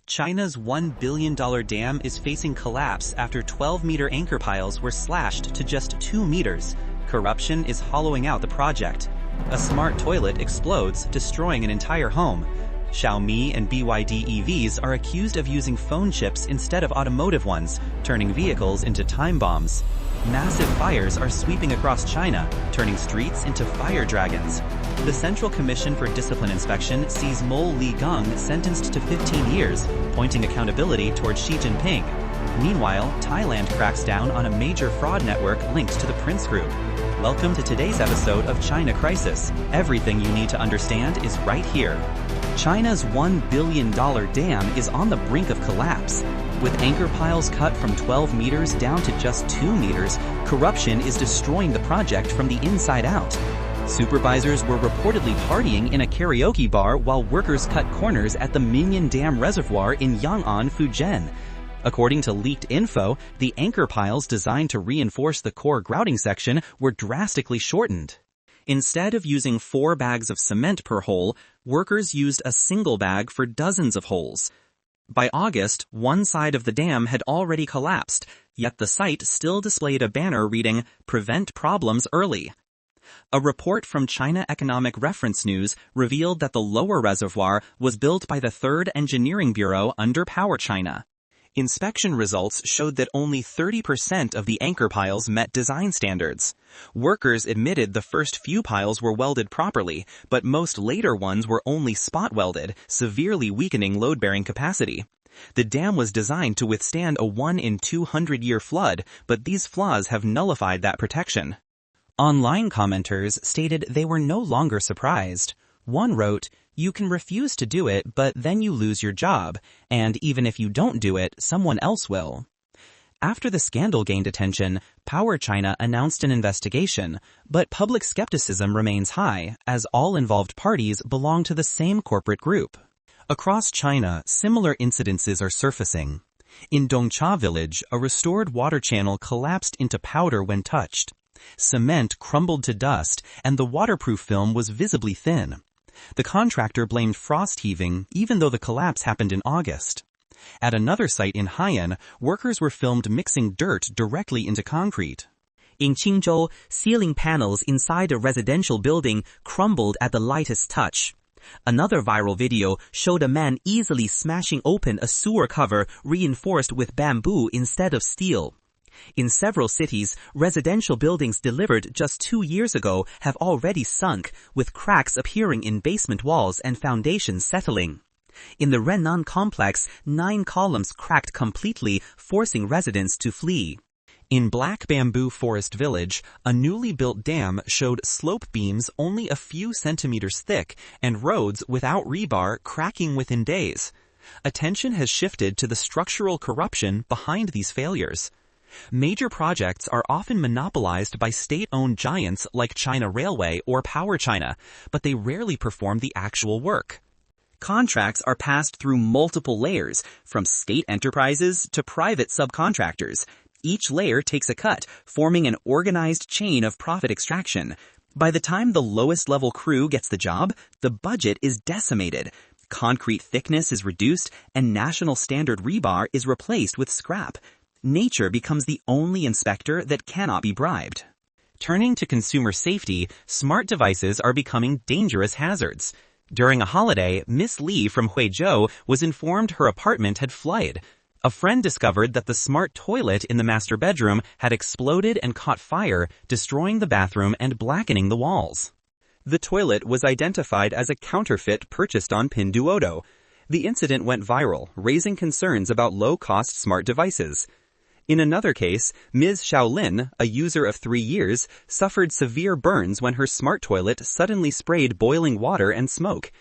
China's $1 billion dam is facing collapse after 12-meter anchor piles were slashed to just 2 meters. Corruption is hollowing out the project. A smart toilet explodes, destroying an entire home. Xiaomi and BYD EVs are accused of using phone chips instead of automotive ones, turning vehicles into time bombs. Massive fires are sweeping across China, turning streets into fire dragons. The Central Commission for Discipline Inspection sees Mo Li-gang sentenced to 15 years, pointing accountability toward Xi Jinping. Meanwhile, Thailand cracks down on a major fraud network linked to the Prince Group. Welcome to today's episode of China Crisis. Everything you need to understand is right here. China's $1 billion dam is on the brink of collapse. With anchor piles cut from 12 meters down to just 2 meters, corruption is destroying the project from the inside out. Supervisors were reportedly partying in a karaoke bar while workers cut corners at the Minyan Dam Reservoir in Yang'an, Fujian. According to leaked info, the anchor piles designed to reinforce the core grouting section were drastically shortened. Instead of using 4 bags of cement per hole, workers used a single bag for dozens of holes. By August, one side of the dam had already collapsed, yet the site still displayed a banner reading, "Prevent problems early." A report from Chinaeconomic Reference News revealed that the lower reservoir was built by the 3rd Engineering Bureau under Power China. Inspection results showed that only 30% of the anchor piles met design standards. Workers admitted the first few piles were welded properly, but most later ones were only spot welded, severely weakening load-bearing capacity. The dam was designed to withstand a 1 in 200-year flood, but these flaws have nullified that protection. Online commenters stated they were no longer surprised. One wrote, "You can refuse to do it, but then you lose your job, and even if you don't do it, someone else will." After the scandal gained attention, Power China announced an investigation, but public skepticism remains high, as all involved parties belong to the same corporate group. Across China, similar incidences are surfacing. In Dongcha village, a restored water channel collapsed into powder when touched. Cement crumbled to dust, and the waterproof film was visibly thin. The contractor blamed frost heaving, even though the collapse happened in August. At another site in Haiyan, workers were filmed mixing dirt directly into concrete. In Qingzhou, ceiling panels inside a residential building crumbled at the lightest touch. Another viral video showed a man easily smashing open a sewer cover reinforced with bamboo instead of steel. In several cities, residential buildings delivered just 2 years ago have already sunk, with cracks appearing in basement walls and foundations settling. In the Rennan complex, 9 columns cracked completely, forcing residents to flee. In Black Bamboo Forest Village, a newly built dam showed slope beams only a few centimeters thick and roads without rebar cracking within days. Attention has shifted to the structural corruption behind these failures. Major projects are often monopolized by state-owned giants like China Railway or Power China, but they rarely perform the actual work. Contracts are passed through multiple layers, from state enterprises to private subcontractors. Each layer takes a cut, forming an organized chain of profit extraction. By the time the lowest-level crew gets the job, the budget is decimated. Concrete thickness is reduced, and national standard rebar is replaced with scrap. Nature becomes the only inspector that cannot be bribed. Turning to consumer safety, smart devices are becoming dangerous hazards. During a holiday, Miss Lee from Huizhou was informed her apartment had flooded. A friend discovered that the smart toilet in the master bedroom had exploded and caught fire, destroying the bathroom and blackening the walls. The toilet was identified as a counterfeit purchased on Pinduoduo. The incident went viral, raising concerns about low-cost smart devices. In another case, Ms. Xiaolin, a user of 3 years, suffered severe burns when her smart toilet suddenly sprayed boiling water and smoke.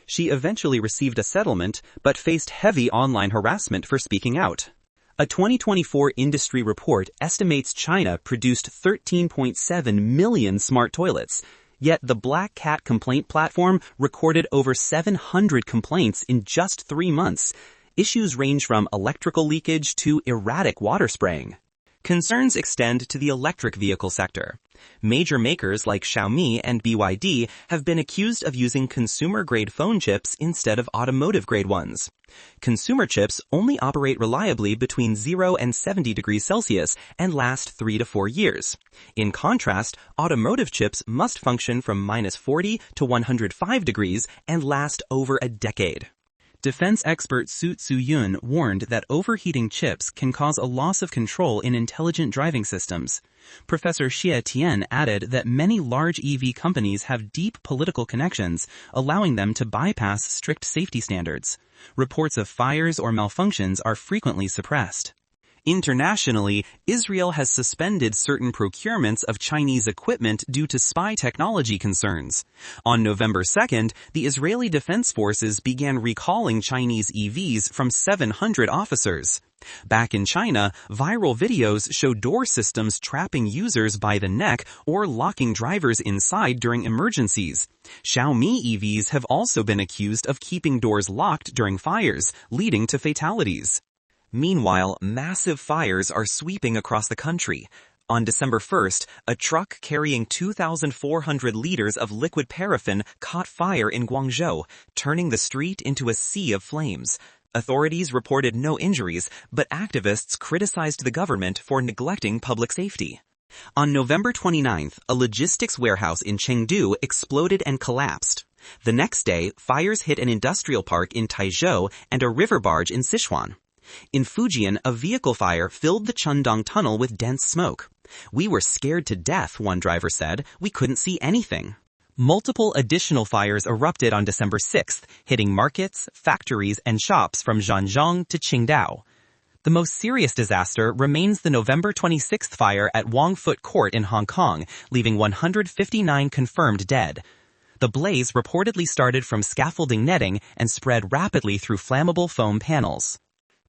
She eventually received a settlement, but faced heavy online harassment for speaking out. A 2024 industry report estimates China produced 13.7 million smart toilets, yet the Black Cat complaint platform recorded over 700 complaints in just 3 months. Issues range from electrical leakage to erratic water spraying. Concerns extend to the electric vehicle sector. Major makers like Xiaomi and BYD have been accused of using consumer-grade phone chips instead of automotive-grade ones. Consumer chips only operate reliably between 0 and 70 degrees Celsius and last 3 to 4 years. In contrast, automotive chips must function from -40 to 105 degrees and last over a decade. Defense expert Su Tzu-yun warned that overheating chips can cause a loss of control in intelligent driving systems. Professor Xie Tian added that many large EV companies have deep political connections, allowing them to bypass strict safety standards. Reports of fires or malfunctions are frequently suppressed. Internationally, Israel has suspended certain procurements of Chinese equipment due to spy technology concerns. On November 2nd, the Israeli Defense Forces began recalling Chinese EVs from 700 officers. Back in China, viral videos show door systems trapping users by the neck or locking drivers inside during emergencies. Xiaomi EVs have also been accused of keeping doors locked during fires, leading to fatalities. Meanwhile, massive fires are sweeping across the country. On December 1st, a truck carrying 2,400 liters of liquid paraffin caught fire in Guangzhou, turning the street into a sea of flames. Authorities reported no injuries, but activists criticized the government for neglecting public safety. On November 29th, a logistics warehouse in Chengdu exploded and collapsed. The next day, fires hit an industrial park in Taizhou and a river barge in Sichuan. In Fujian, a vehicle fire filled the Chundong Tunnel with dense smoke. "We were scared to death," one driver said. "We couldn't see anything." Multiple additional fires erupted on December 6th, hitting markets, factories, and shops from Zhanjiang to Qingdao. The most serious disaster remains the November 26th fire at Wong Fut Court in Hong Kong, leaving 159 confirmed dead. The blaze reportedly started from scaffolding netting and spread rapidly through flammable foam panels.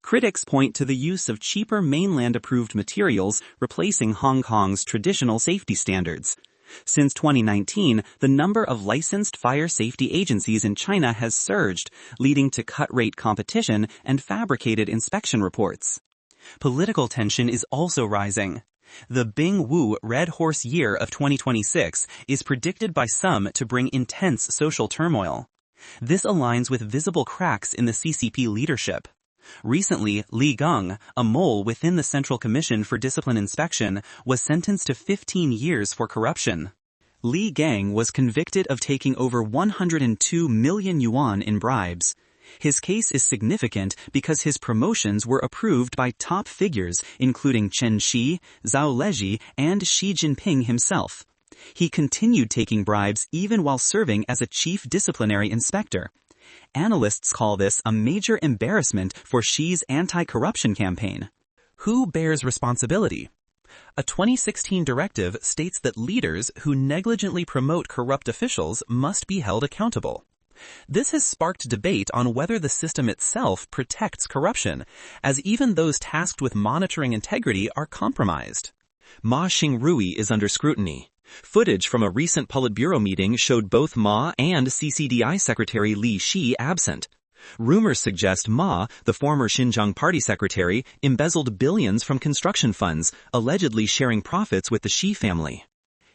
Critics point to the use of cheaper mainland-approved materials replacing Hong Kong's traditional safety standards. Since 2019, the number of licensed fire safety agencies in China has surged, leading to cut-rate competition and fabricated inspection reports. Political tension is also rising. The Bing Wu Red Horse Year of 2026 is predicted by some to bring intense social turmoil. This aligns with visible cracks in the CCP leadership. Recently, Li Gang, a mole within the Central Commission for Discipline Inspection, was sentenced to 15 years for corruption. Li Gang was convicted of taking over 102 million yuan in bribes. His case is significant because his promotions were approved by top figures including Chen Shi, Zhao Leji, and Xi Jinping himself. He continued taking bribes even while serving as a chief disciplinary inspector. Analysts call this a major embarrassment for Xi's anti-corruption campaign. Who bears responsibility? A 2016 directive states that leaders who negligently promote corrupt officials must be held accountable. This has sparked debate on whether the system itself protects corruption, as even those tasked with monitoring integrity are compromised. Ma Xingrui is under scrutiny. Footage from a recent Politburo meeting showed both Ma and CCDI Secretary Li Xi absent. Rumors suggest Ma, the former Xinjiang Party secretary, embezzled billions from construction funds, allegedly sharing profits with the Xi family.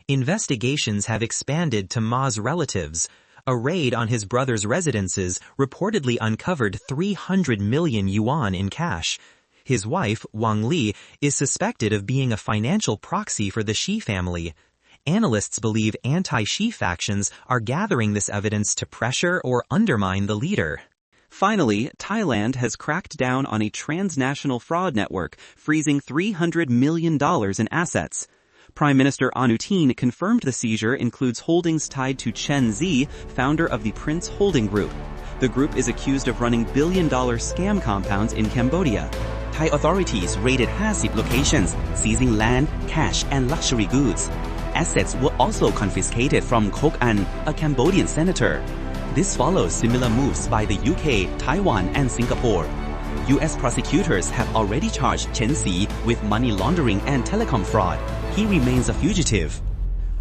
Investigations have expanded to Ma's relatives. A raid on his brother's residences reportedly uncovered 300 million yuan in cash. His wife, Wang Li, is suspected of being a financial proxy for the Xi family. Analysts believe anti-Xi factions are gathering this evidence to pressure or undermine the leader. Finally, Thailand has cracked down on a transnational fraud network, freezing $300 million in assets. Prime Minister Anutin confirmed the seizure includes holdings tied to Chen Zi, founder of the Prince Holding Group. The group is accused of running billion-dollar scam compounds in Cambodia. Thai authorities raided 50 locations, seizing land, cash, and luxury goods. Assets were also confiscated from Kok An, a Cambodian senator. This follows similar moves by the UK, Taiwan, and Singapore. U.S. prosecutors have already charged Chen Xi with money laundering and telecom fraud. He remains a fugitive.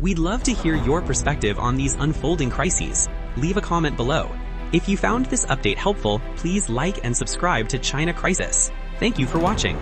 We'd love to hear your perspective on these unfolding crises. Leave a comment below. If you found this update helpful, please like and subscribe to China Crisis. Thank you for watching.